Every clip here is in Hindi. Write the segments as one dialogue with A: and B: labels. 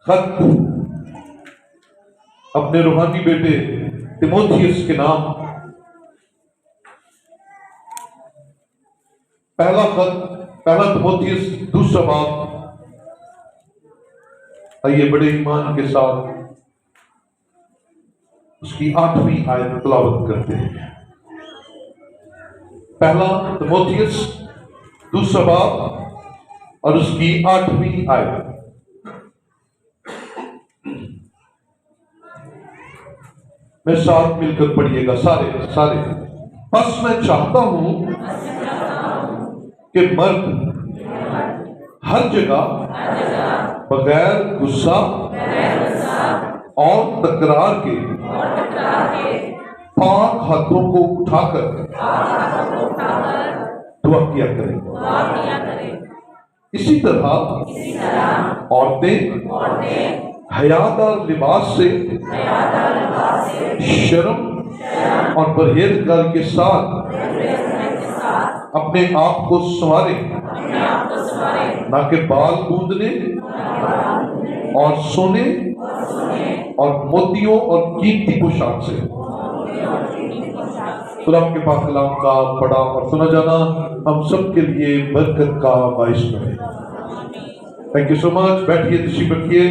A: खत अपने रूहानी बेटे तिमोथियस के नाम, पहला खत, पहला तिमोथियस दूसरा बाब। आइए बड़े ईमान के साथ उसकी 8वीं आयत तिलावत करते हैं। पहला तिमोथियस दूसरा बाब और उसकी 8वीं आयत। मैं साथ मिलकर पढ़िएगा सारे सारे। बस मैं चाहता हूं कि मर्द हर जगह बगैर गुस्सा और तकरार के पाक हाथों को उठाकर दुआ किया करें। इसी तरह औरतें हयादार लिबास से शर्म और परहेजगारी के साथ अपने आप को संवारे, ना कि बाल गूंदने और सोने और मोतियों और कीमती पोशाक से। खुदा के पाक कलाम का पढ़ा और सुना जाना हम सब के लिए बरकत का बाइस बने। Thank you so much. बैठिए, तशरीफ रखिए।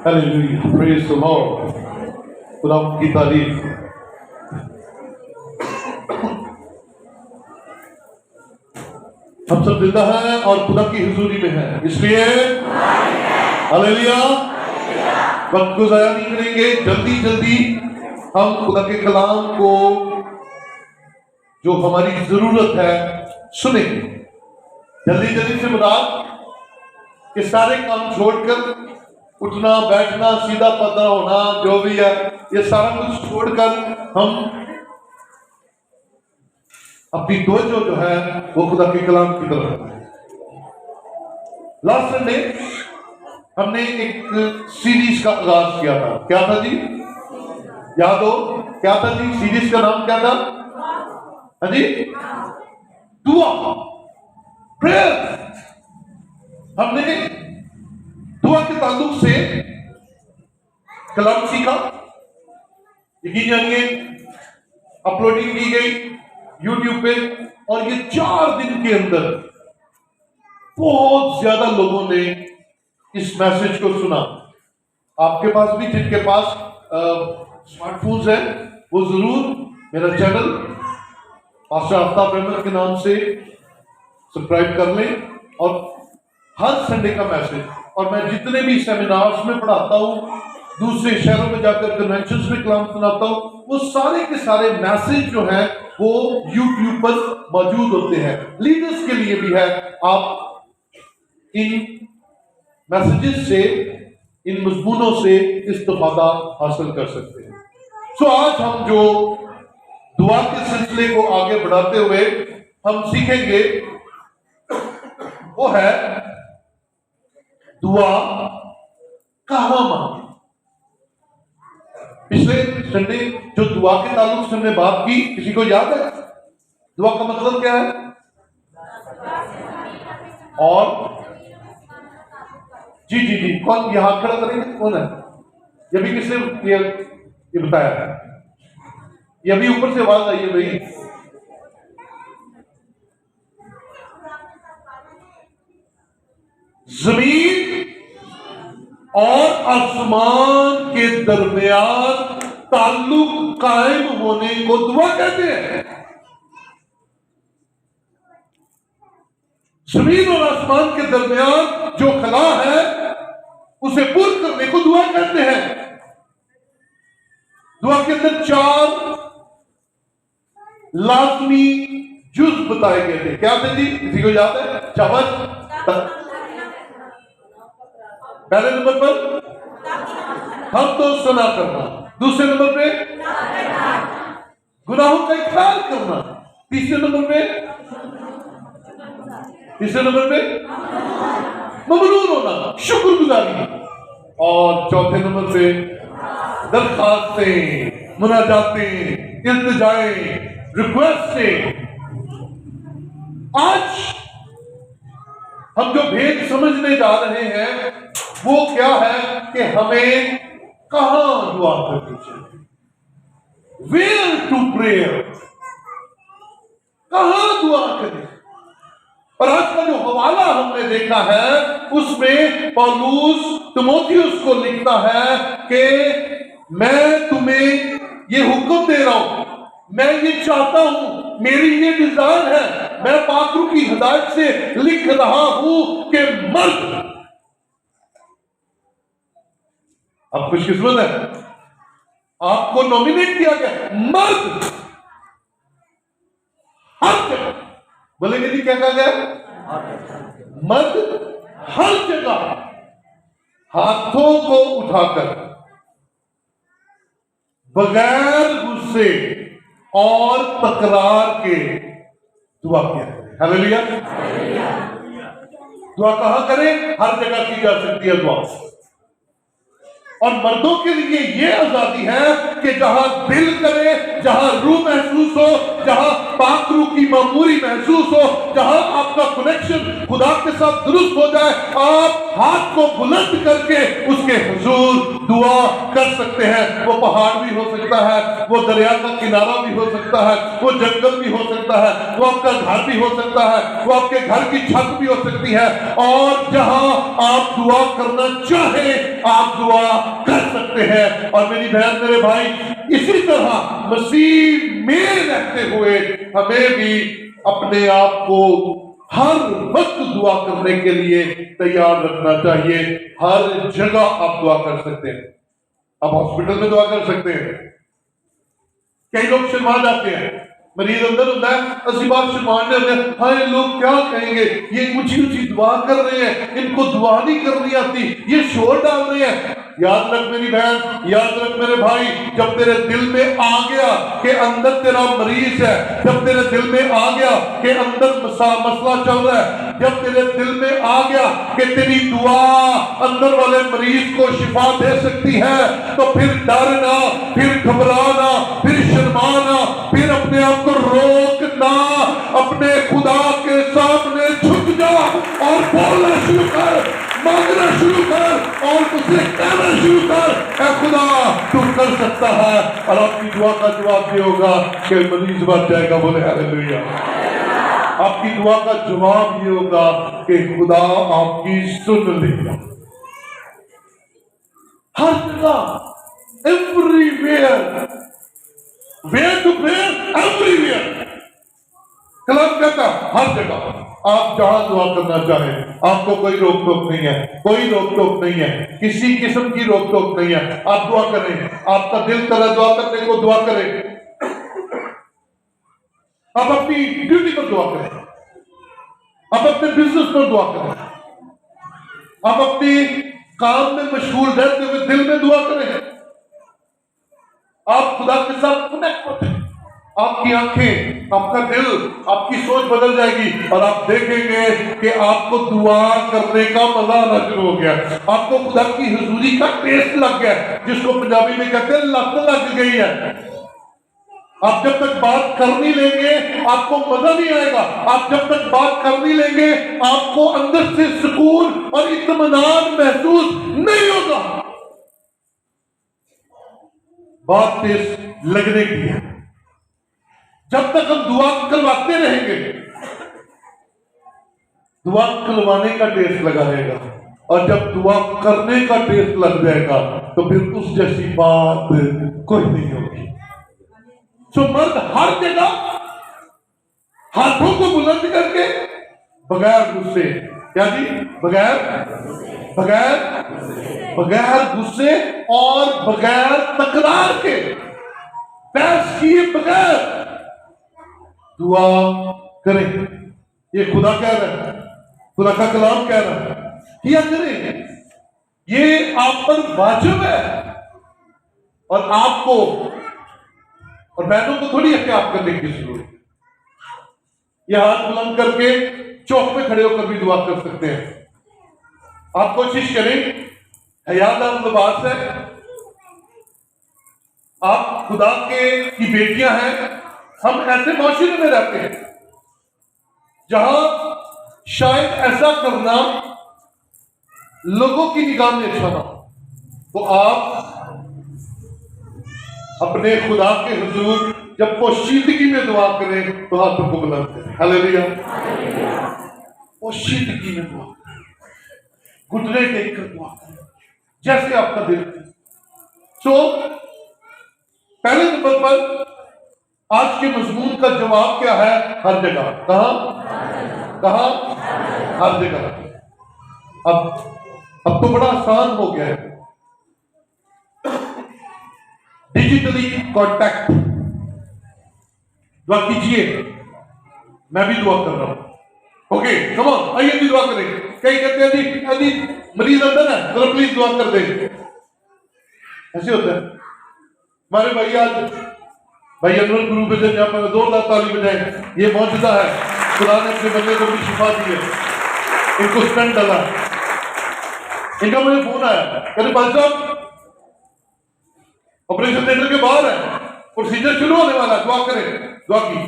A: Hallelujah, praise the Lord. खुदा की तारीफ। हम सब जिंदा हैं और खुदा की हुजूरी में हैं, इसलिए हालेलुया। वक्त को जाया नहीं करेंगे, जल्दी जल्दी हम खुदा के कलाम को जो हमारी जरूरत है सुनेंगे। जल्दी जल्दी से मुराद कि सारे काम छोड़कर उठना बैठना सीधा पता होना जो भी है, ये सारा कुछ छोड़कर हम अपनी तवज्जो जो है वो खुदा के कलाम की तरफ। लास्ट संडे हमने एक सीरीज का आगाज किया था। क्या था जी? याद हो? क्या था जी? सीरीज का नाम क्या था? हाँ जी, दुआ, प्रेयर। हमने दुआ के ताल्लुक से कलाम सीखा। यकीन जानिए अपलोडिंग की गई YouTube पे, और ये 4 दिन के अंदर बहुत ज्यादा लोगों ने इस मैसेज को सुना। आपके पास भी, जिनके पास स्मार्टफोन्स है, वो जरूर मेरा चैनल पास्टर आफ्ताब अहमद के नाम से सब्सक्राइब कर लें। और हर संडे का मैसेज, और मैं जितने भी सेमिनार्स में पढ़ाता हूँ, दूसरे शहरों में जाकर कन्वेंशंस में कलाम सुनाता हूँ, वो सारे के सारे मैसेज जो हैं वो YouTube पर मौजूद होते हैं। लीडर्स के लिए भी है, आप इन मैसेजेस से, इन मजमूनों से इस्तिफादा हासिल कर सकते हैं। सो आज हम जो दुआ के सिलसिले को आगे बढ़ाते हुए हम सीखेंगे वो है दुआ कहां मांगे। पिछले संडे जो दुआ के ताल्लुक से हमने बात की, किसी को याद है दुआ का मतलब क्या है? और जी जी जी, कौन यहां खड़ा करेंगे? कौन है? ये भी किसने ये बताया है? ये भी ऊपर से आवाज आई है भाई। जमीन और आसमान के दरमियान ताल्लुक कायम होने को दुआ कहते हैं। जमीन और आसमान के दरमियान जो खला है उसे पूर्ण करने को दुआ कहते हैं। दुआ के अंदर 4 लाजमी जुज बताए गए थे। क्या थे जी? किसी को याद है? शाबाश। पहले नंबर पर हम तो सुना करना, दूसरे नंबर पे गुनाहों का इकरार करना, तीसरे नंबर पे ममनून होना, शुक्रगुजारी, और चौथे नंबर पे दरखास्तें, मुनाजातें, इल्तिजाएं, रिक्वेस्टें। आज हम जो भेद समझने जा रहे हैं वो क्या है कि हमें कहां दुआ करनी चाहिए, वेयर टू प्रेयर, कहां दुआ करें। और आज का जो हवाला हमने देखा है उसमें पौलुस तीमुथियुस को लिखता है कि मैं तुम्हें ये हुक्म दे रहा हूं, मैं ये चाहता हूं, मेरी ये डिजायर है, मैं पात्रों की हिदायत से लिख रहा हूं कि मर्द, आप खुशकिस्मत है, आपको नॉमिनेट किया गया, मर्द हर जगह, बोलेंगे जी क्या कहा गया, मर्द हर जगह हाथों को उठाकर बगैर गुस्से और तकरार के दुआ किया करें। हालेलुया। दुआ कहां करें? हर जगह की जा सकती है दुआ। और मर्दों के लिए यह आजादी है कि जहां दिल करे, जहां रूह महसूस हो, जहां पाक रूह की मामूरी महसूस हो, जहां आपका कनेक्शन खुदा के साथ दुरुस्त हो जाए, आप हाथ को बुलंद करके उसके हुजूर दुआ कर सकते हैं। वो पहाड़ भी हो सकता है, वो दरिया का किनारा भी हो सकता है, वो जंगल भी हो सकता है, वो आपका घर भी हो सकता है, वो आपके घर की छत भी हो सकती है। और जहां आप दुआ करना चाहे आप दुआ कर सकते हैं। और मेरी बहन, मेरे भाई, इसी तरह मसीह में रहते हुए हमें भी अपने आप को हर वक्त दुआ करने के लिए तैयार रखना चाहिए। हर जगह आप दुआ कर सकते हैं। आप हॉस्पिटल में दुआ कर सकते हैं। कई लोग शर्मा जाते हैं, मरीज अंदर होता है, असली बात शर्माने होते हैं, हाय लोग क्या कहेंगे, ये ऊंची ऊंची दुआ कर रहे हैं, इनको दुआ नहीं करनी आती, ये शोर डाल रहे हैं। याद रख मेरी बहन, याद रख मेरे भाई, जब तेरे दिल में आ गया कि अंदर तेरा मरीज है, जब तेरे दिल में आ गया कि अंदर मसला चल रहा है, जब तेरे दिल में आ गया कि तेरी दुआ अंदर वाले मरीज को शिफा दे सकती है, तो फिर डरना, फिर घबराना, फिर शर्माना, फिर अपने आप को रोकना, अपने खुदा के सामने झुक जा और बोलना शुरू कर, मांगना शुरू कर और तुझसे कहना शुरू कर, ऐ खुदा तू कर सकता है। और आपकी दुआ का जवाब ये होगा कि मरीज बच जाएगा। बोले हालेलुया। आपकी दुआ का जवाब ये होगा कि खुदा आपकी सुन लेगा। हर जगह, everywhere, where to prayer, everywhere. कलाम कहता हर जगह आप जहां दुआ करना चाहें, आपको कोई रोक टोक नहीं है, कोई रोक टोक नहीं है, किसी किस्म की रोक टोक नहीं है। आप दुआ करें, आपका दिल करे दुआ करने को, दुआ करें। आप अपनी ड्यूटी पर दुआ करें, आप अपने बिजनेस पर दुआ करें, आप अपने काम में मशगूल रहते हुए दिल में दुआ करें। आप खुदा के साथ कनेक्ट होते हैं, आपकी आंखें, आपका दिल, आपकी सोच बदल जाएगी और आप देखेंगे कि आपको दुआ करने का मजा आना शुरू हो गया। आपको खुदा की हुजूरी का टेस्ट लग गया, जिसको पंजाबी में कहते हैं लत लग गई है। आप जब तक बात कर नहीं लेंगे आपको मजा नहीं आएगा। आप जब तक बात कर नहीं लेंगे आपको अंदर से सुकून और इत्मीनान महसूस नहीं होगा। बात टेस्ट लगने की है। जब तक हम दुआ करवाते रहेंगे, दुआ करवाने का टेस्ट लगा रहेगा, और जब दुआ करने का टेस्ट लग जाएगा तो फिर उस जैसी बात कोई नहीं होगी। तो मर्द हर जगह हाथों को बुलंद करके बगैर गुस्से, क्या जी, बगैर गुस्से और बगैर तकरार के, बहस किए बगैर दुआ करें। ये खुदा कह रहा है, खुदा का कलाम कह रहा है, किया करें। ये आप पर वाजिब है। और आपको और बहनों को थोड़ी एहतियात करने की जरूरत है। ये हाथ बुलंद करके चौक पे खड़े होकर भी दुआ कर सकते हैं। आप कोशिश करें, हयादार लिबास है, आप खुदा की बेटियां हैं। हम ऐसे माशरे में रहते हैं जहां शायद ऐसा करना लोगों की निगाह में अच्छा ना हो, तो आप अपने खुदा के हुजूर जब पोशीदगी में दुआ करें तो हाथों को बुलंद करें। हालेलुया। पोशीदगी में दुआ करें, घुटने टेक कर दुआ करें जैसे आपका दिल करे। सो पहले नंबर पर आज के मजमून का जवाब क्या है? हर जगह। कहां कहां? हर जगह। अब तो बड़ा आसान हो गया है, डिजिटली कांटेक्ट। दुआ कीजिए, मैं भी दुआ कर रहा हूं। ओके कम ऑन, आइए भी दुआ करें। कई कहते हैं जी अभी मरीज अंदर है, तो प्लीज दुआ कर दे। ऐसे होता है। हमारे भाई आज भाई अनवर गुरु पे जहाँ पर जोरदार ताली बजाए, ये मौजूदा है। खुदा ने अपने बंदे को भी शिफा दी है, इनको स्टंट डाला। इनका मुझे फोन आया, कहते भाई साहब ऑपरेशन थिएटर के बाहर है, प्रोसीजर शुरू होने वाला है, दुआ करें। दुआ की,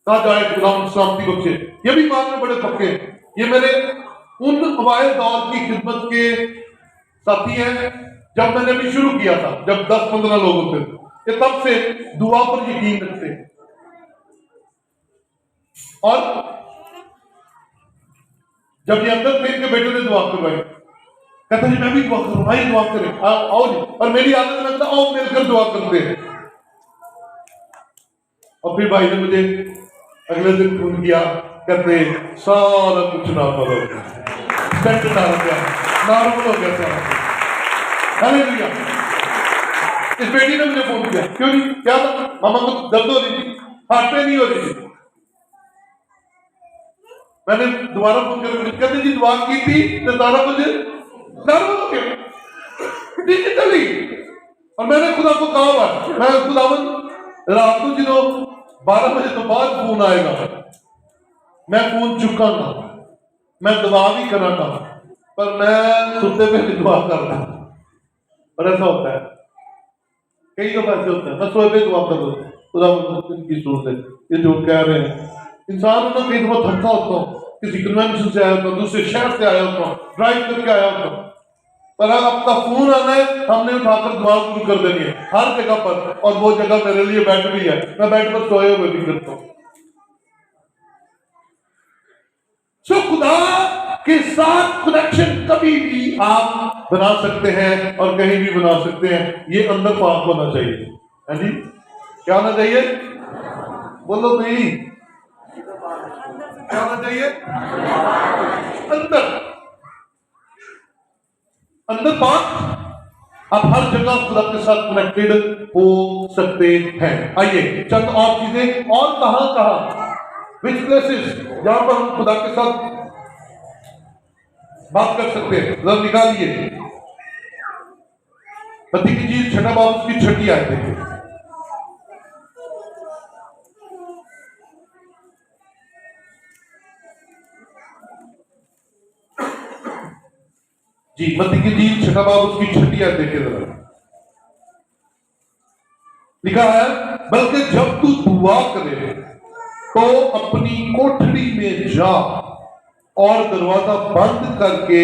A: कहा जाए खुदा सलामती बख्शे। ये भी मान में बड़े पक्के, ये मेरे उन अवाइल दौर की खिदमत के साथी हैं जब मैंने भी शुरू किया था, जब 10-15 लोग होते थे। ये तब से दुआ पर यकीन रखते हैं। और जब ये अंदर थे, इनके बेटे ने दुआ करवाई, कहता जी मैं भी दुआ करूं, भाई दुआ करें, आओ जी। और मेरी आदत लगता आओ मिलकर दुआ करते हैं। और फिर भाई ने मुझे अगले दिन फोन किया, कहते सारा कुछ नॉर्मल हो गया, नॉर्मल हो गया सारा। हालेलुया। इस बेटी ने मुझे फोन किया, क्यों नहीं, क्या था? मामा को दर्द हो रही थी, हार्ट पे नहीं हो रही थी। मैंने दोबारा फोन करके कहते जी दुआ की थी तो सारा कुछ नॉर्मल हो गया डिजिटली। और मैंने खुदा को कहा हुआ, मैं खुदावन रात को जिनो 12 बजे तो बाद फोन आएगा, मैं फोन चुकांगा, मैं दुआ भी करांगा, पर मैं सुनते पे भी दुआ करना। और ऐसा होता है, कई दफा ऐसे होता है, मैं सोए पे दुआ कर दो, खुदा की सूरत है। ये जो कह रहे हैं इंसान ना, कई दफा थका होता हूँ, किसी कन्वेंशन से आया होता हूँ, दूसरे शहर से आया होता हूँ, ड्राइव करके आया होता हूँ, पर आपका फोन आना है, हमने उठाकर दुआ शुरू कर देनी है हर जगह पर। और वो जगह मेरे लिए बेड भी है, मैं बेड पर सोए हुए भी करता हूँ। सो खुदा के साथ कनेक्शन कभी भी आप बना सकते हैं और कहीं भी बना सकते हैं। ये अंदर पाक होना चाहिए, है जी? क्या होना चाहिए? बोलो भाई, क्या होना चाहिए? अंदर पाक। आप हर जगह खुदा के साथ कनेक्टेड हो सकते हैं। आइए चंद और चीजें, और कहां विच प्लेसेस जहां पर हम खुदा के साथ बात कर सकते हैं, जरा निकालिए। मत्ती की चीज 6 बाब उसकी 6 आयत देखिए। जी मत्ती की चीज 6 बाब उसकी 6 आयत देखिए जरा। लिखा है, बल्कि जब तू दुआ करे तो अपनी कोठरी में जा और दरवाजा बंद करके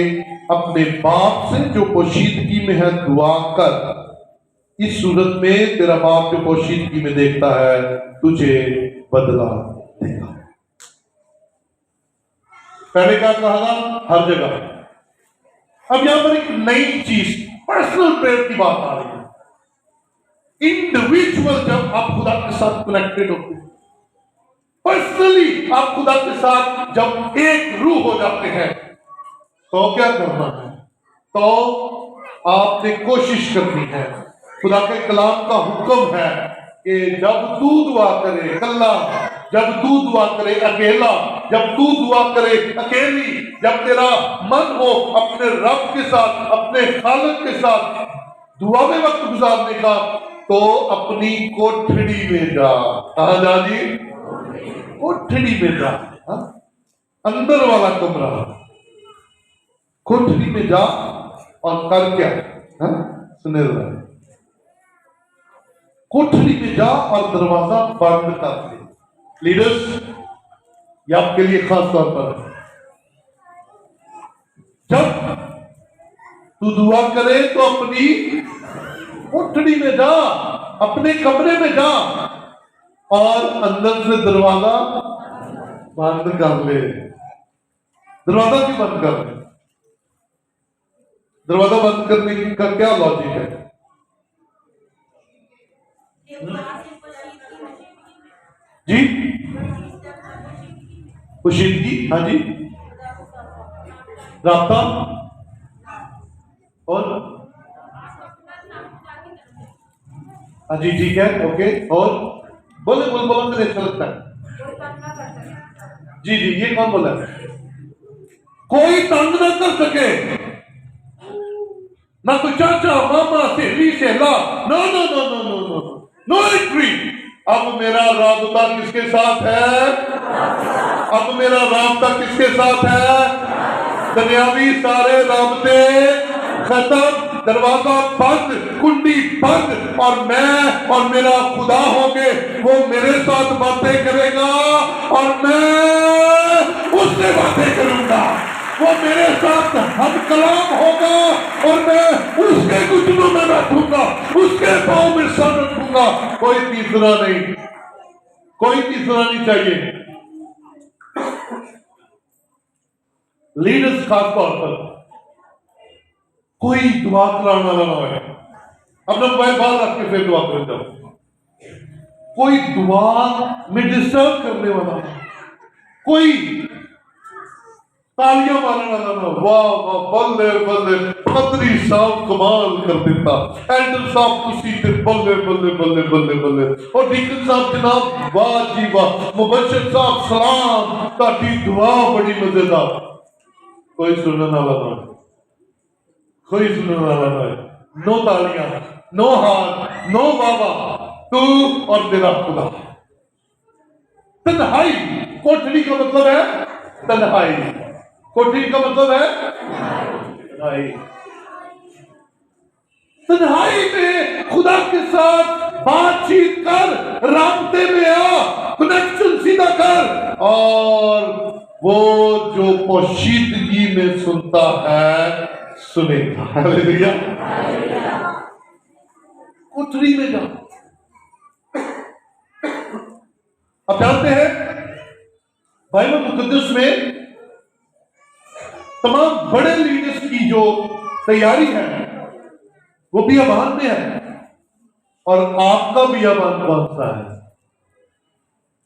A: अपने बाप से जो पोशीदगी में है दुआ कर। इस सूरत में तेरा बाप जो पोशीदगी में देखता है तुझे बदला देगा। पहले क्या कहा? हर जगह। अब यहां पर एक नई चीज, पर्सनल प्रेयर की बात आ रही है। इंडिविजुअल जब आप खुदा के साथ कनेक्टेड होते हैं, पर्सनली आप खुदा के साथ जब एक रूह हो जाते हैं, तो क्या करना है? तो आपने कोशिश करनी है। खुदा के कलाम का हुक्म है कि जब तू दुआ करे अकेला, जब तू दुआ करे अकेला, जब तू दुआ करे अकेली, जब तेरा मन हो अपने रब के साथ, अपने खालिक के साथ दुआ में वक्त गुजारने का, तो अपनी कोठरी में जा। कहां जा जी? कोठरी में जा। अंदर वाला कमरा, कोठरी में जा और कर क्या? सुने रहे, कोठरी में जा और दरवाजा बंद कर दे। लीडर्स, ये आपके लिए खास तौर पर है। जब तू दुआ करे तो अपनी कोठड़ी में जा, अपने कमरे में जा और अंदर से दरवाजा बंद कर ले। दरवाजा क्यों बंद कर ले? दरवाजा बंद करने का क्या लॉजिक है? जी खुशीदगी, हाँ जी, राब्ता और हाँ जी ठीक है, ओके, और बोले बोल बोलो मुझे अच्छा लगता है। जी जी, ये कौन बोला? कोई तंग ना कर सके, ना कोई चाचा मामा सहेली सहेला, no no no no no no no entry. अब मेरा राबता किसके साथ है? अब मेरा राबता किसके साथ है? दुनियावी सारे राबते खत्म, दरवाजा बंद, कुंडी बंद, और मैं और मेरा खुदा होंगे। वो मेरे साथ बातें करेगा और मैं उससे बातें करूंगा। वो मेरे साथ हम कलाम होगा और मैं उसके घुटनों में बैठूंगा, उसके पांव में सर रखूंगा। कोई तीसरा नहीं, कोई तीसरा नहीं चाहिए। लीडर्स खास तौर पर कोई दुआ कराने वाला ना है। अपना मोबाइल बाहर रख के फिर दुआ कर जाओ। कोई दुआ में डिस्टर्ब करने वाला, कोई तालियां मारने वाला ना। वाह वाह, बल्ले बल्ले, खतरी साहब कमाल कर देता, एंडल साहब खुशी थे, बल्ले बल्ले बल्ले बल्ले बल्ले, और डीकन साहब जनाब वाह जी वाह, मुबशर साहब सलाम, ताकि दुआ बड़ी मजेदार। कोई सुनने वाला ना, कोई सुनने वाला ना। नो तालियां, नो हाथ, नो बाबा, तू और तेरा खुदा। तन्हाई कोठरी का मतलब है तन्हाई, कोठरी का मतलब है तन्हाई। तन्हाई में खुदा के साथ बातचीत कर, राब्ते में आ, कनेक्शन सीधा कर, और वो जो पोशीदगी में सुनता है सुनेगा। हालेलुया। कोठरी में जा। अब जानते हैं बाइबल मुकद्दस में तमाम बड़े लीडर्स की जो तैयारी है वो बियाबान में है, और आपका बियाबान कौन सा है?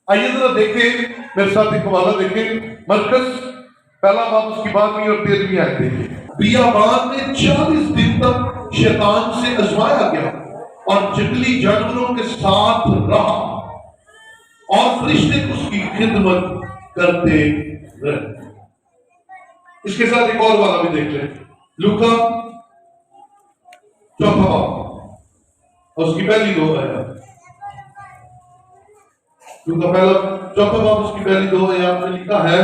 A: आइए जरा देखें, मेरे साथ एक हवाला देखें। मरकस पहला बाब उसकी 12वीं और 13वीं आयत देखिए। बियाबान में 40 दिन तक शैतान से आजमाया गया और जंगली जानवरों के साथ रहा, और फरिश्ते उसकी खिदमत करते रहे। इसके साथ एक और वाला भी देख लें, लूका 4 बाब और उसकी पहली 2 आयत। लूका 4 बाब उसकी पहली 2 आयत में लिखा है,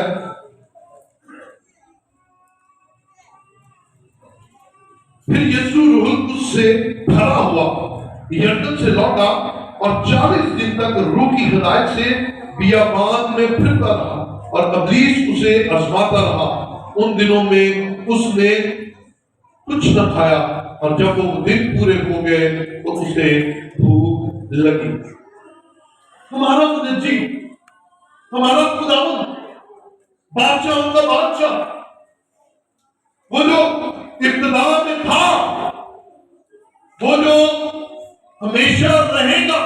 A: फिर यीशु रूहुल कुद्स से भरा हुआ यरदन से लौटा और 40 दिन तक रूह की हिदायत से बियाबान में फिरता रहा, और इब्लीस उसे आजमाता रहा। उन दिनों में उसने कुछ न खाया, और जब वो दिन पूरे हो गए तो उसे भूख लगी। हमारा मुनज्जी, हमारा खुदावंद, बादशाह का बादशाह, वो जो इब्तिदा में था, वो जो हमेशा रहेगा,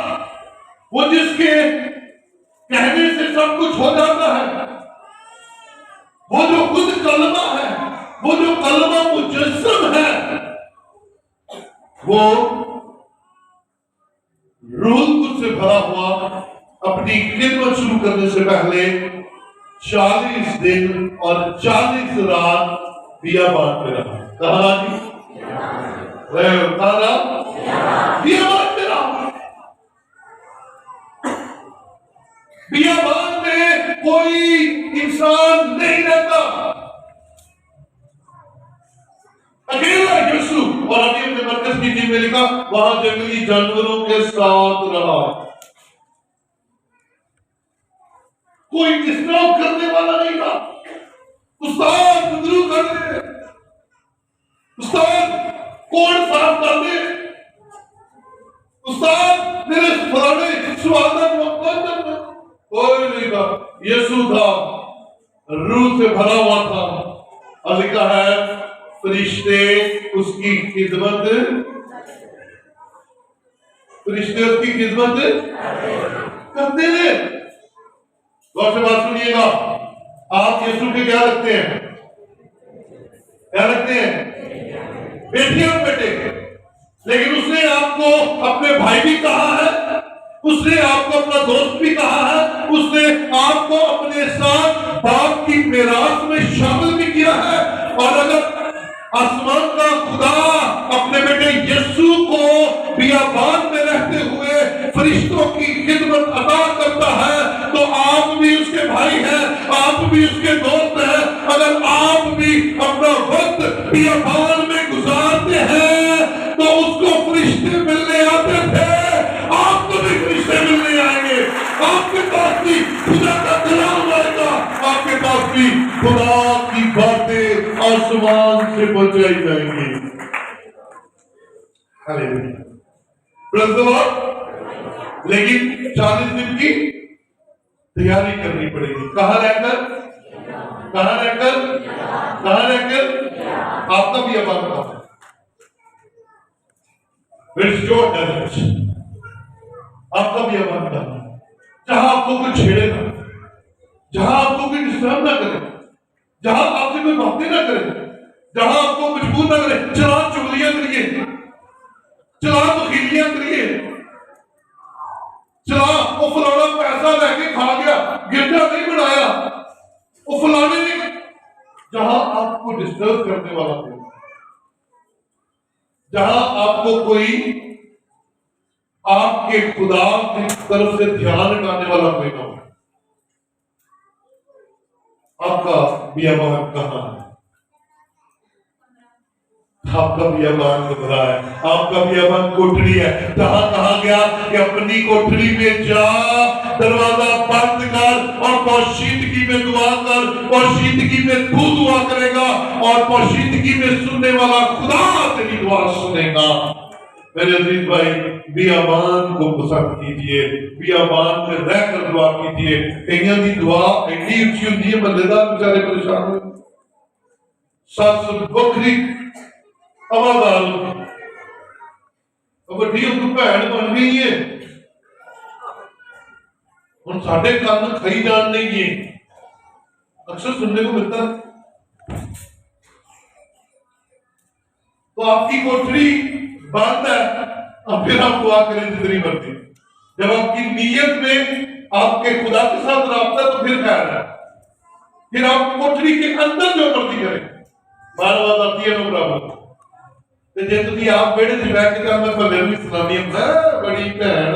A: वो जिसके कहने से सब कुछ हो जाता है, वो जो खुद कलमा है, वो जो कलमा मुजस्सम है, वो रूह कुद्स से भरा हुआ अपनी खिदमत शुरू करने से पहले 40 दिन और 40 रात बियाबान में रहा। कहा जी? बियाबान में रहा। बियाबान में कोई इंसान नहीं रहता, अकेला यीशु। और अभी हमने मरकज की टीम में लिखा, वहां जंगली जानवरों के साथ रहा। कोई डिस्टर्ब करने वाला नहीं था। उस्ताद गुजरू कर दे, उस्ताद कोड साफ कर दे, उस्ताद मेरे फलाने स्वागत कोई नहीं था। यीशु था, रूह से भरा हुआ था और लिखा है फरिश्ते उसकी खिदमत, फरिश्ते उसकी खिदमत करते थे। गौर से बात सुनिएगा, आप यीशु के क्या रखते हैं? क्या रखते हैं? बेटियां बेटे, लेकिन उसने आपको अपने भाई भी कहा है, उसने आपको अपना दोस्त भी कहा है, उसने आपको अपने साथ बाप की मिरास में शामिल भी किया है। और अगर आसमान का खुदा अपने बेटे यीशु को बियाबान में रहते हुए फरिश्तों की खिदमत अदा करता है, तो आप भी उसके भाई हैं, आप भी उसके दोस्त हैं। अगर आप भी अपना वक्त बियाबान में गुजारते हैं तो उसको फरिश्ते मिलने आते थे, आपको भी फरिश्ते मिलने आएंगे। आपके पास भी खुदा का कलाम आएगा, आपके पास भी खुदा की बातें आसमान से पहुंचाई जाएंगी। Hallelujah, praise the Lord. लेकिन 40 दिन की तैयारी करनी पड़ेगी। कहां रहकर? कहां रहकर? कहां रहकर? आपका भी अबान था। आपका भी अबान था, जहां आपको कोई छेड़ेगा, जहां आपको कोई डिस्टर्ब ना करे, जहां आपसे कोई बातें ना करे, जहां आपको मजबूर ना करे। चला चुगलियां करिए, चला बखीलियां करिए, चला वो फलाना पैसा लेके खा गया, गिरजा नहीं बनाया, वो फलाने ने, जहां आपको डिस्टर्ब करने वाला कोई, जहां आपको कोई आपके खुदा की तरफ से ध्यान हटाने वाला कोई ना हो। आपका बियाबान कहां है? आपका बियाबान घबरा है, आपका बियाबान कोठरी है। जहां कहा गया कि अपनी कोठरी में जा, दरवाजा बंद कर और पोशीदगी में दुआ कर। पोशीदगी में तू दुआ करेगा और पोशीदगी में सुनने वाला खुदा तेरी दुआ सुनेगा। मेरे अजीज भाई, बियाबान को पसंद कीजिए, बियाबान में रहकर दुआ कीजिए। कईयों की दुआ एडी ऊंची होती है, बंदेदार बेचारे परेशान हो, सस बखरी आवाज़ वड्डी उनको भैन बन गई है। हम साढ़े कान खाई जान नहीं है, अक्सर सुनने को मिलता है। तो आपकी कोठरी बंद है, अब फिर आप दुआ करें जितनी मर्जी। जब आपकी नीयत में आपके खुदा के साथ राब्ता, तो फिर खैर है। फिर आप कोठरी के अंदर जो मर्जी करें, बार बार आती है ना बराबर। तो जे तुम आप बेड़े च बैठ के मैं भले भी सुनानी बड़ी भैन,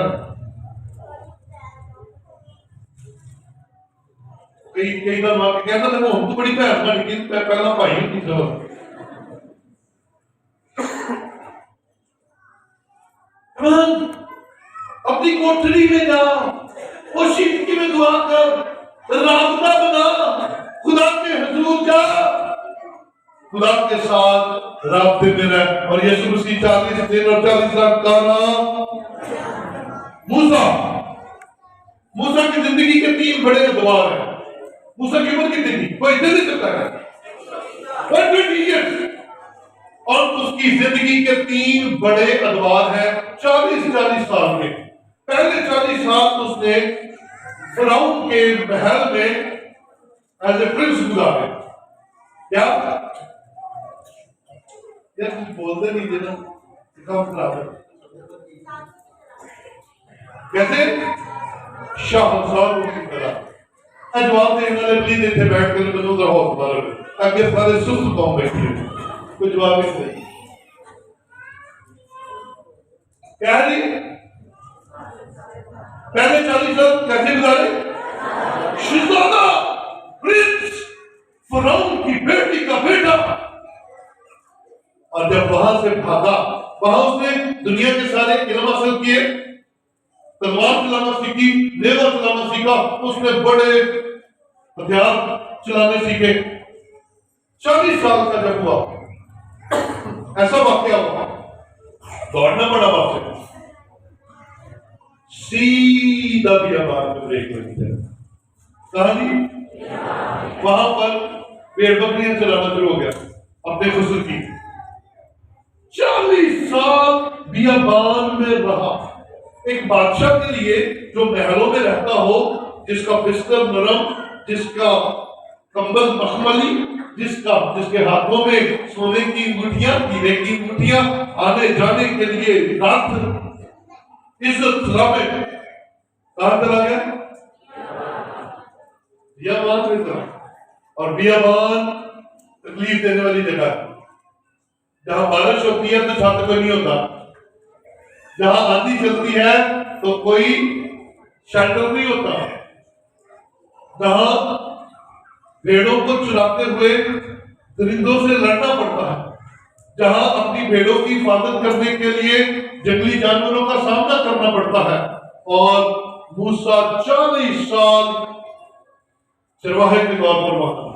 A: कई बार मां कहता मैं हम तो बड़ी भैन बन गई, पहला भाई होती सब। अपनी कोठरी में जा, कोशिश में दुआ कर, राबता बना, खुदा के हुजूर जा, खुदा के साथ राब्ते में रह। और यीशु मसीह 40 दिन और 40 रात का नाम मूसा की जिंदगी के 3 बड़े द्वार हैं। मूसा की उम्र कितनी थी? कोई इधर नहीं सकता है, 120 years। और उसकी जिंदगी के 3 बड़े अदवार हैं, 40 साल के। पहले 40 साल उसने फिरौन के महल में एज ए प्रिंस गुजारे। क्या यार कुछ बोलते नहीं थे ना, कम खराब है। कैसे? शाहजाद की तरह जवाब देने वाले प्लीज इतने बैठ कर मैं तो हौसला रहे, आगे सारे सुस्त कौम बैठे, कोई जवाब नहीं। क्या जी? पहले 40 साल कैसे गुजारे? शहजादा, प्रिंस, फिरौन की बेटी का बेटा। और जब वहां से भागा, वहां उसने दुनिया के सारे इल्म हासिल किए, तलवार चलाना सीखी, नेवा चलाना सीखा, उसने बड़े हथियार चलाने सीखे। 40 साल का जब हुआ, ऐसा वाकया हुआ, दौड़ना पड़ा बाप से, सीधा बियाबान में ब्रेक लगी है। कहा जी? वहां पर पेड़ बकरियां चलाना शुरू हो गया अपने खुद की। 40 साल बियाबान में रहा। एक बादशाह के लिए जो महलों में रहता हो, जिसका बिस्तर नरम, जिसका कंबल मखमली, जिसके हाथों में सोने की अंगूठियां, हीरे की अंगूठियां, आने जाने के लिए रात इज्जत सलामे, कहां चला गया? बियाबान में चला। और बियाबान तकलीफ देने वाली जगह है, जहां बारिश होती है तो छत कोई नहीं होता, जहां आंधी चलती है तो कोई शेल्टर नहीं होता, जहां भेड़ों को चुराते हुए दरिंदों से लड़ना पड़ता है, जहां अपनी भेड़ों की हिफाजत करने के लिए जंगली जानवरों का सामना करना पड़ता है। और मूसा 40 साल चरवाहे के तौर पर वहां।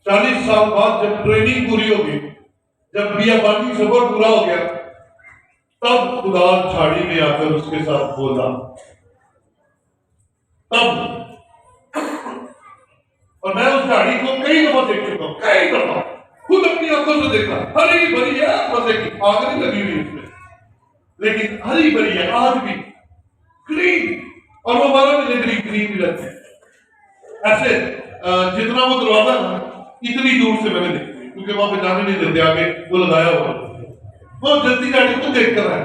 A: 40 साल बाद जब ट्रेनिंग पूरी होगी, जब बियाबानी सफर पूरा हो गया, तब खुदा झाड़ी में आकर उसके साथ बोला। तब, और मैं उस झाड़ी को कई दफा देख चुका हूं, कई दफा खुद अपनी आंखों से देखा। हरी भरी है, मजे की आग नहीं लगी हुई उसमें, लेकिन हरी भरी है आज भी, ग्रीन, और वो 12 महीने ग्रीन भी रहते हैं। ऐसे जितना वो दरवाजा ना, इतनी दूर से मैंने देखी, क्योंकि वहां पे जाने नहीं देते, आगे वो लगाया हुआ, वो जल्दी गाड़ी को देख कर आए।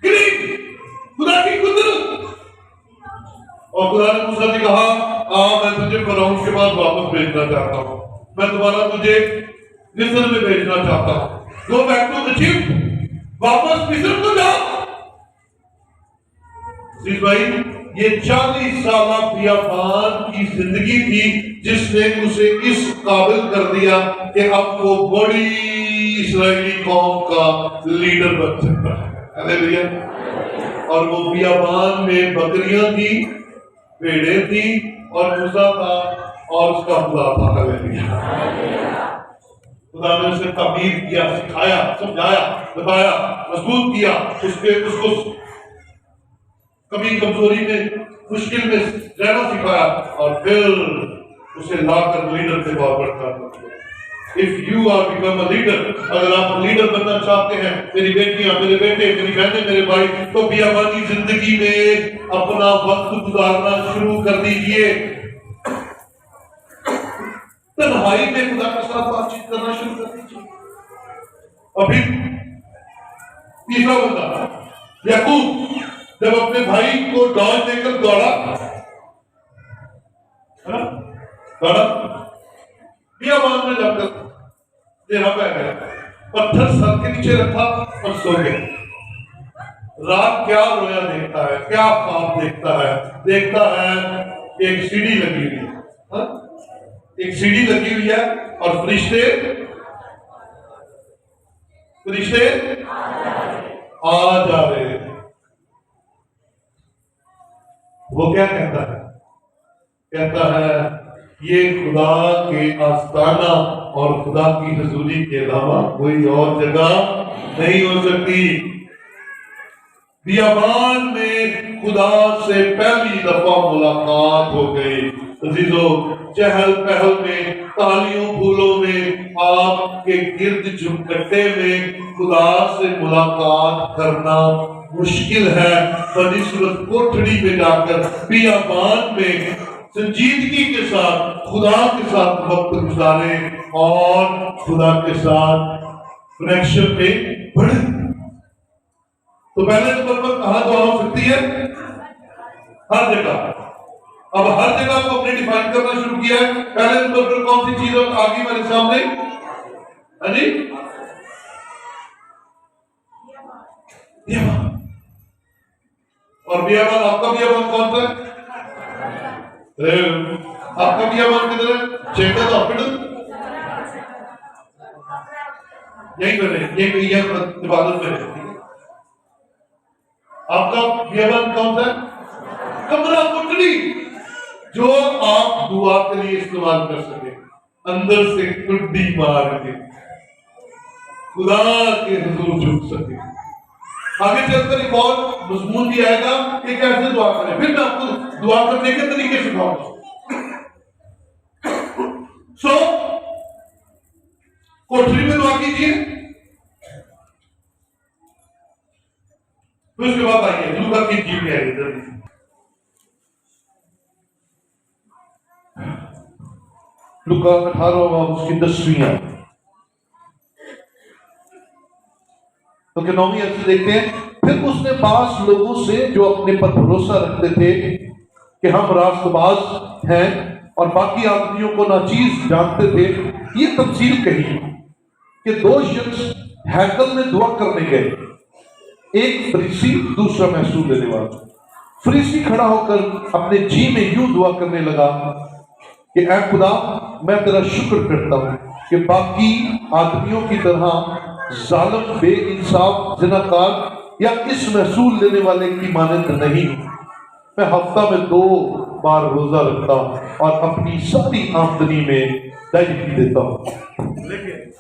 A: ग्रीन, खुदा की कुदरत। और खुदा ने मूसा से कहा, मैं तुझे फिरौन के पास वापस भेजना चाहता हूं, मैं दोबारा तुझे मिस्र में भेजना चाहता हूं। गो बैक टू इजिप्ट, वापस मिस्र को जाओ। भाई, ये 40 साल बियाबान की जिंदगी थी, जिसने उसे इस काबिल कर दिया कि अब वो बड़ी इस्राएली कौम का लीडर बन सकता है। हालेलुया। और वो बियाबान में बकरियां थी, भेड़े थी, और मूसा था, और उसका खुदा था। हालेलुया। खुदा ने उसे तामीर किया, सिखाया, समझाया, बताया, मजबूत किया, उसको कभी कमजोरी में, मुश्किल में रहना सिखाया, और फिर उसे लाकर लीडर के तौर पर कर। If you are become a leader, अगर आप लीडर बनना चाहते हैं, मेरी बेटियां, मेरे बेटे, मेरी बहनें, मेरे भाई, तो बियाबानी जिंदगी में अपना वक्त गुजारना शुरू कर दीजिए। तन्हाई में खुदा के साथ बातचीत करना शुरू कर दीजिए। अभी तीसरा बंदा याकूब जब अपने भाई को डॉज देकर दौड़ा, बियाबान में जाकर डेरा पै गया, पत्थर सर के नीचे रखा और सो गया। रात क्या रोया देखता है, क्या ख्वाब देखता है? देखता है एक सीढ़ी लगी हुई है, एक सीढ़ी लगी हुई है, और फरिश्ते आ जा रहे हैं। वो क्या कहता है? कहता है ये खुदा के आस्ताना और खुदा की हजूरी के अलावा कोई और जगह नहीं हो सकती। बियाबान में खुदा से पहली दफा मुलाकात हो गई। अजीजों, चहल पहल में, तालियों फूलों में, आपके गिर्द झुमकट्टे में खुदा से मुलाकात करना मुश्किल है। बनिस्बत कोठड़ी में जाकर बियाबान में संजीदगी के साथ खुदा के साथ वक्त गुजारे और खुदा के साथ कनेक्शन में बढ़े। तो पहले नंबर पर कहां दुआ हो सकती है? हर जगह। अब हर जगह को अपने डिफाइन करना शुरू किया है। पहले नंबर पर कौन सी चीज आ गई हमारे सामने? हाँ जी, बियाबान। और बियाबान, आपका बियाबान कौन सा है? आपका बियाबान किधर है? चेकर्स हॉस्पिटल, यही पर है, ये इबादत में है। आपका व्यवहार कौन सा है? कमरा, कुटड़ी, जो आप दुआ के लिए इस्तेमाल कर सके, अंदर से कुंडी मार के खुदा के हुजूर झुक सके। आगे चलकर एक और मजमून भी आएगा कि कैसे दुआ करें, फिर मैं आपको दुआ करने के तरीके सिखाऊंगा। सो कोठरी में दुआ कीजिए, फिर उसके बाद आइए लूका की जीव में आइए जल्दी। लूका 18वां उसकी 10वीं आयत। तो कि 9वीं आयत से देखते हैं, फिर उसने 5 लोगों से जो अपने पर भरोसा रखते थे कि हम रास्तबाज हैं और बाकी आदमियों को नाचीज जानते थे, ये तफसील कही कि 2 शख्स हैकल में दुआ करने गए, एक फरीसी दूसरा महसूल देने वाला। फरीसी खड़ा होकर अपने जी में यूं दुआ करने लगा कि ऐ खुदा, मैं तेरा शुक्र करता हूं कि बाकी आदमियों की तरह जालिम, बेइंसाफ, जिनाकार या इस महसूल लेने वाले की मानंद नहीं हूं। मैं हफ्ता में 2 बार रोजा रखता हूं और अपनी सारी आमदनी में दही देता हूं। लेकिन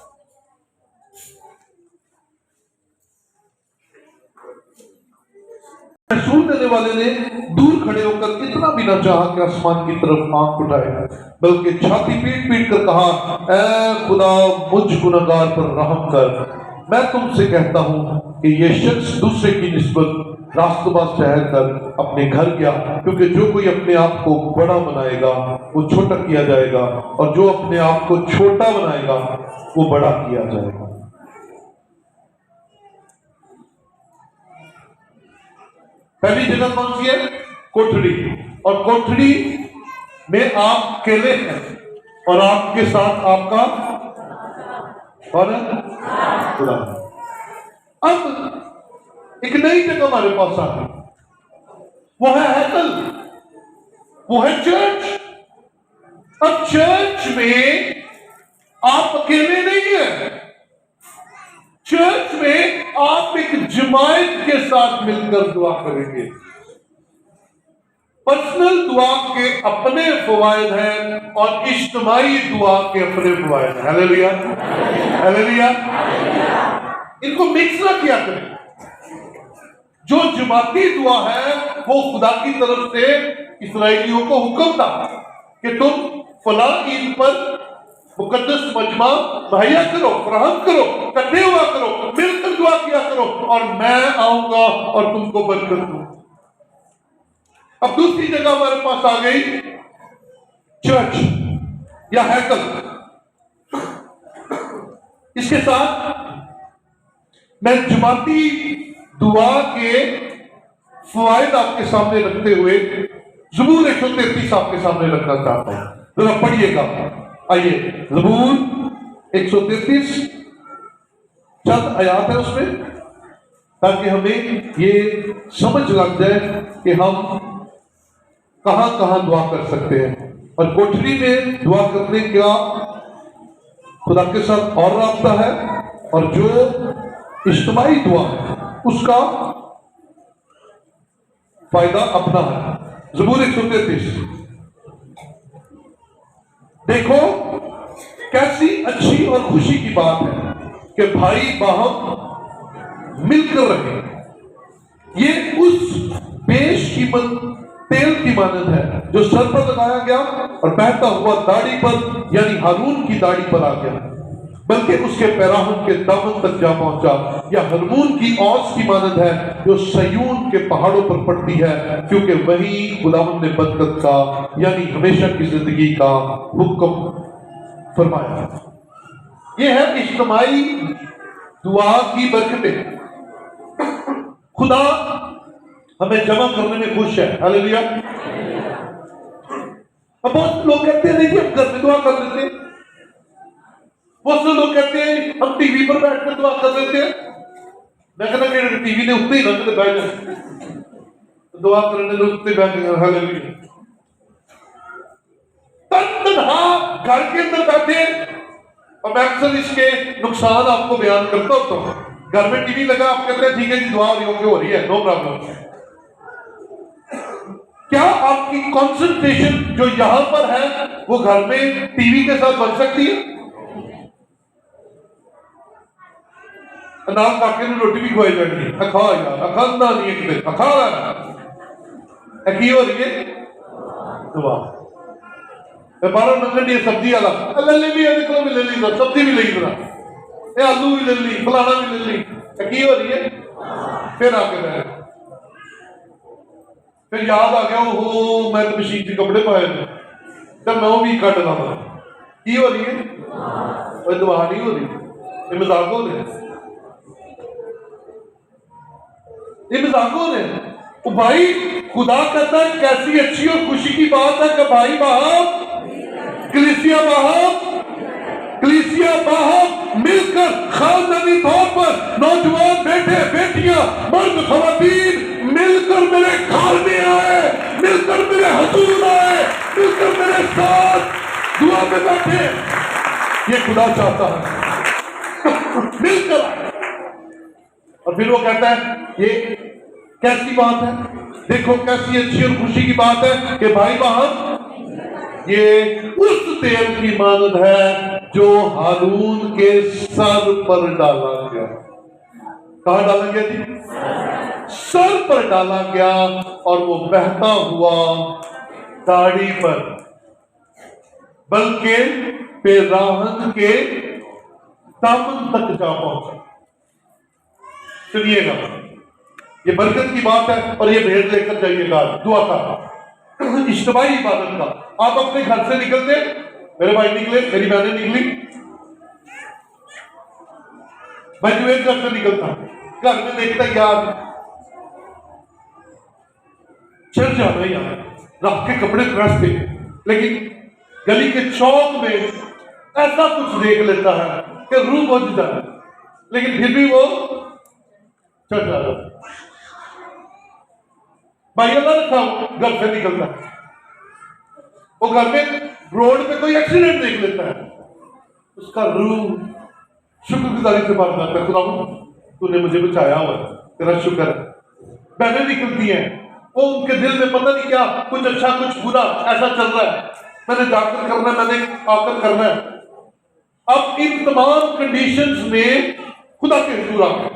A: महसूल देने वाले ने दूर खड़े होकर इतना भी न चाहा कि आसमान की तरफ आंख उठाए, बल्कि छाती पीट पीट कर कहा, ऐ खुदा, मुझ गुनहगार पर रहम कर। मैं तुमसे कहता हूं कि यह शख्स दूसरे की निस्बत रास्तबाज ठहरकर अपने घर गया, क्योंकि जो कोई अपने आप को बड़ा बनाएगा वो छोटा किया जाएगा, और जो अपने आप को छोटा बनाएगा वो बड़ा किया जाएगा। पहली जगह कौन सी है? कोठड़ी। और कोठड़ी में आप अकेले हैं और आपके साथ आपका और खुदा। अब एक नई जगह हमारे पास आ गई, वो है हैकल, वो है चर्च। अब चर्च में आप अकेले नहीं हैं, चर्च में आप एक जमायत के साथ मिलकर दुआ करेंगे। पर्सनल दुआ के अपने फवायद हैं और इज्तिमाई दुआ के अपने फवायद हैं। Hallelujah, hallelujah. इनको मिक्स ना किया करें। जो जमाती दुआ है वो खुदा की तरफ से इस्राएलियों को हुक्म था कि तुम फला ईद पर मुकद्दस मजमा मुहैया करो, फराहम करो, इकट्ठे हुआ करो, मिलकर दुआ किया करो, और मैं आऊंगा और तुमको बरकत दूं। अब दूसरी जगह हमारे पास आ गई चर्च या हैकल। इसके साथ मैं जमाती दुआ के फवायद आपके सामने रखते हुए ज़बूर 133 आपके सामने रखना चाहता हूं। जरा पढ़िएगा, आइए। ज़बूर 133 चंद आयात है उसमें, ताकि हमें ये समझ लग जाए कि हम कहां कहां दुआ कर सकते हैं। और कोठरी में दुआ करने का खुदा के साथ और रास्ता है, और जो इज्तिमाई दुआ है उसका फायदा अपना है। ज़बूर 133 देखो, कैसी अच्छी और खुशी की बात है कि भाई बाहम मिलकर रहे। ये उस बेशकीमत तेल की मानद है जो सर पर लगाया गया और बहता हुआ दाढ़ी पर, यानी हारून की दाढ़ी पर आ गया, बल्कि उसके पैराहन के दामन तक जा पहुंचा। या हरमून की औस की मानद है जो सयून के पहाड़ों पर पड़ती है, क्योंकि वही खुदावंद ने बरकत का, यानी हमेशा की जिंदगी का हुक्म फरमाया। यह है इज्तिमाई दुआ की बरकतें। खुदा हमें जमा करने में खुश है। हालेलुया। अब बहुत लोग कहते हैं नहीं, हम घर में दुआ कर लेते हैं। बहुत से लोग कहते हैं हम टीवी पर बैठकर दुआ कर लेते हैं। मैं कहता कि टीवी ने उत्ते ही ना कदे बैठ जाए, दुआ करने लोग उत्ते बैठ गए। हालेलुया। तन्हा घर के अंदर बैठे, और मैं अक्सर इसके नुकसान आपको बयान करता होता हूं। घर में टीवी लगा, आप कहते हैं ठीक है जी दुआ हो रही है, नो प्रॉब्लम। क्या आपकी कंसंट्रेशन जो यहां पर है वो घर में टीवी के साथ बन सकती है? नाल काके ने रोटी भी खुआई जाती है, खा यार खाना नहीं है, खा की हो रही है दुआ। बारह मंगन ये सब्जी वाला ले भी है, निकलो भी ले ली, सब्जी भी ले ली, आलू भी ले ली, फलाना भी ले ली, की हो रही है? फिर आके रहे, फिर याद आ गया हो मैं तो मशीन से कपड़े पाए थे, जब मैं वो भी कट रहा की हो रही है? और दुआ नहीं हो रही, ये मजाक हो रहे, ये मजाक हो रहे। तो भाई खुदा कहता है कैसी अच्छी और खुशी की बात है कि भाई बाहर कलीसिया बाहर मिलकर खानदानी तौर पर नौजवान बेटे बेटियां मर्द खवातीन मिलकर मेरे घर में आए, मिलकर मेरे हुजूर आए, मिलकर मेरे साथ दुआ में बैठे। ये खुदा चाहता है मिलकर आए। और फिर वो कहता है ये कैसी बात है, देखो कैसी अच्छी और खुशी की बात है कि भाई बहन ये उस तेल की मानद है जो हारून के सर पर डाला गया। कहां डाला गया जी? सर पर डाला गया, और वो बहता हुआ दाढ़ी पर, बल्कि पेराहन के दामन तक जा पहुंचा। सुनिएगा, ये बरकत की बात है और ये भेद लेकर जाइएगा दुआ का, इज्तिमाई इबादत का। आप अपने घर से निकलते, मेरे भाई निकले, मेरी बहनें निकली, मैं जो एक घर से निकलता, घर में देखता यार चल जाना यार, रात के कपड़े प्रेस थे, लेकिन गली के चौक में ऐसा कुछ देख लेता है कि रूह बुझ जाए, लेकिन फिर भी वो चल जाता। भाई अल्लाह रखा घर से निकलता है, वो घर में रोड पे कोई एक्सीडेंट देख लेता है, उसका रूह शुक्रगुजारी से भर जाता है, खुदा तूने मुझे बचाया हुआ, तेरा शुक्र है। बहनें निकलती हैं, वो उनके दिल में पता नहीं क्या कुछ अच्छा कुछ बुरा ऐसा चल रहा है, मैंने जाकर करना है, मैंने आकर करना है। अब इन तमाम कंडीशंस में खुदा के हुजूर आ गए।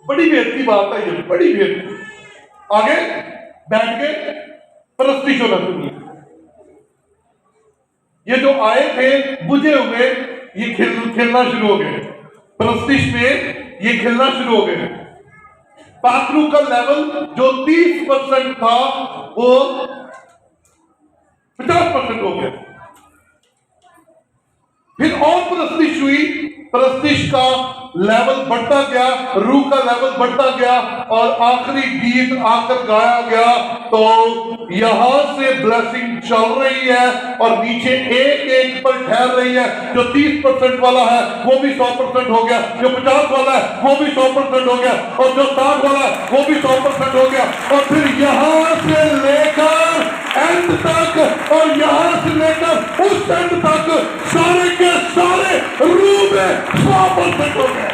A: बड़ी भेद की बात है ये, बड़ी भेद। आगे बैठ के परस्तिश होना सुनिए। ये जो आए थे बुझे हुए, ये खेलना शुरू हो गए, परस्तिश में ये खेलना शुरू हो गए। पाखरू का लेवल जो 30% था वो 50% हो गया। फिर और परस्तिश हुई, परस्तिश का लेवल बढ़ता गया, रूह का लेवल बढ़ता गया, और आखिरी गीत आकर गाया गया तो यहां से ब्लेसिंग चल रही है और नीचे एक एक पर ठहर रही है। जो 30% वाला है वो भी 100% हो गया, जो 50 वाला है वो भी 100% हो गया, और जो 60 वाला है वो भी 100% हो गया। और फिर यहां से लेकर एंड तक और यहां से लेकर उस एंड तक सारे के सारे रूह में 100% हो गए,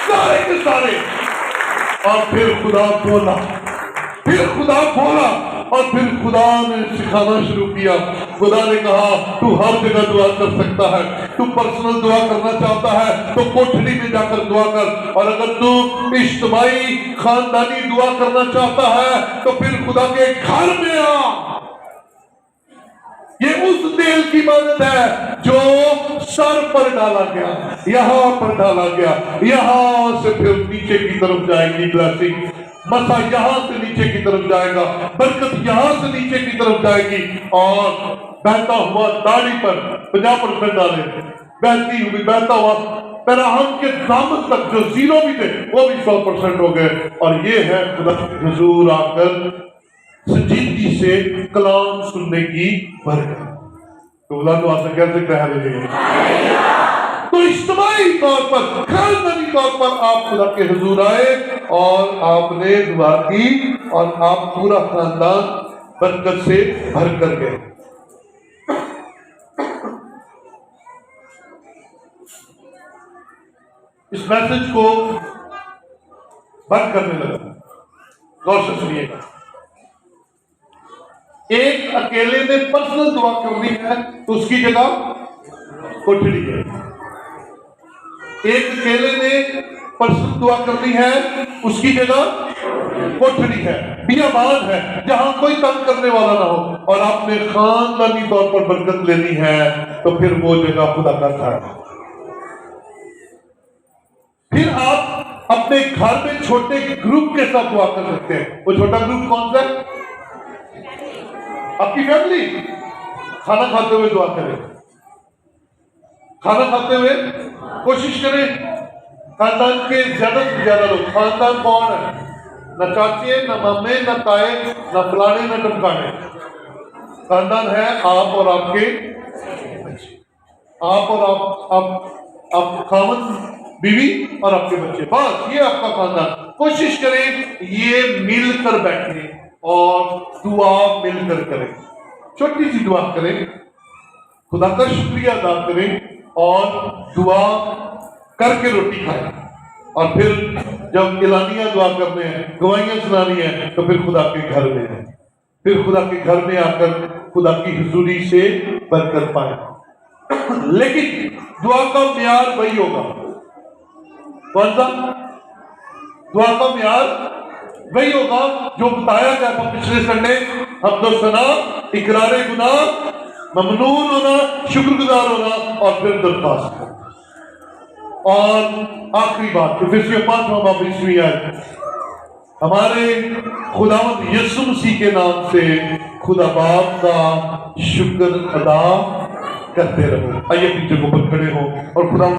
A: सारे के सारे। और फिर खुदा बोला, और फिर खुदा ने सिखाना शुरू किया। खुदा ने कहा तू हर जगह दुआ कर सकता है, तू पर्सनल दुआ करना चाहता है तो कोठरी में जाकर दुआ कर, और अगर तू इज्तिमाई खानदानी दुआ करना चाहता है तो फिर खुदा के घर में आ। ये उस तेल की मदद है जो सर पर डाला गया, यहां पर डाला गया, यहां से फिर नीचे की तरफ जाएगी ब्लेसिंग, मसा यहां से नीचे की तरफ जाएगा, बरकत यहां से नीचे की तरफ जाएगी। और बहता हुआ दाढ़ी पर 50% डाले, बहती हुई बहता हुआ पेराहन के दामन तक जो जीरो भी थे वो भी 100% हो गए। और ये है खुदा हुजूर आकर संजीदगी से कलाम सुनने की बरकत। तो खुदा दुआ से कह सकते हैं। तो इज्तिमाई तौर पर, खानदानी तौर पर आप खुदा के हुजूर आए और आपने दुआ की और आप पूरा खानदान बरकत से भर कर गए। इस मैसेज को बंद करने लगा। गौर से सुनिएगा, एक अकेले ने पर्सनल दुआ करनी है तो उसकी जगह कोठड़ी है। एक अकेले ने पर्सनल दुआ करनी है, उसकी जगह कोठड़ी है, बियाबान है, जहां कोई तंग करने वाला ना हो। और आपने खानदानी तौर पर बरकत लेनी है तो फिर वो जगह खुदा का घर है। फिर आप अपने घर में छोटे ग्रुप के साथ दुआ कर सकते हैं। वो छोटा ग्रुप कौन सा है? आपकी फैमिली। खाना खाते हुए दुआ करें, खाना खाते हुए कोशिश करें खानदान के ज्यादा से ज्यादा लोग। खानदान कौन है? न चाचे, न मामे, न ताए, न फलाने, न टमकाने। खानदान है आप और आपके बच्चे, आप और आप खामन बीवी और आपके बच्चे, बस ये आपका खानदान। कोशिश करें ये मिलकर बैठे और दुआ मिलकर करें। छोटी सी दुआ करें, खुदा का शुक्रिया अदा करें और दुआ करके रोटी खाएं। और फिर जब एलानिया दुआ करने हैं, गवाहियां सुनानी है, तो फिर खुदा के घर में है। फिर खुदा के घर में आकर खुदा की हुजूरी से बरकत पाए। लेकिन दुआ का म्यार वही होगा। कौन सा? दुआ का म्यार वही होगा जो बताया गया था पिछले संडे। हम्दो सना, इकरारे गुनाह, ममनून होना, शुक्रगुजार होना और फिर दरख्वास्त करना। और आखिरी बात, इफिसियों 5वां बाब 20वीं आयत, हमारे खुदावंद यीशु मसीह के नाम से खुदा बाप का शुक्र अदा करते रहो। आइए पीछे को खड़े हो और खुदा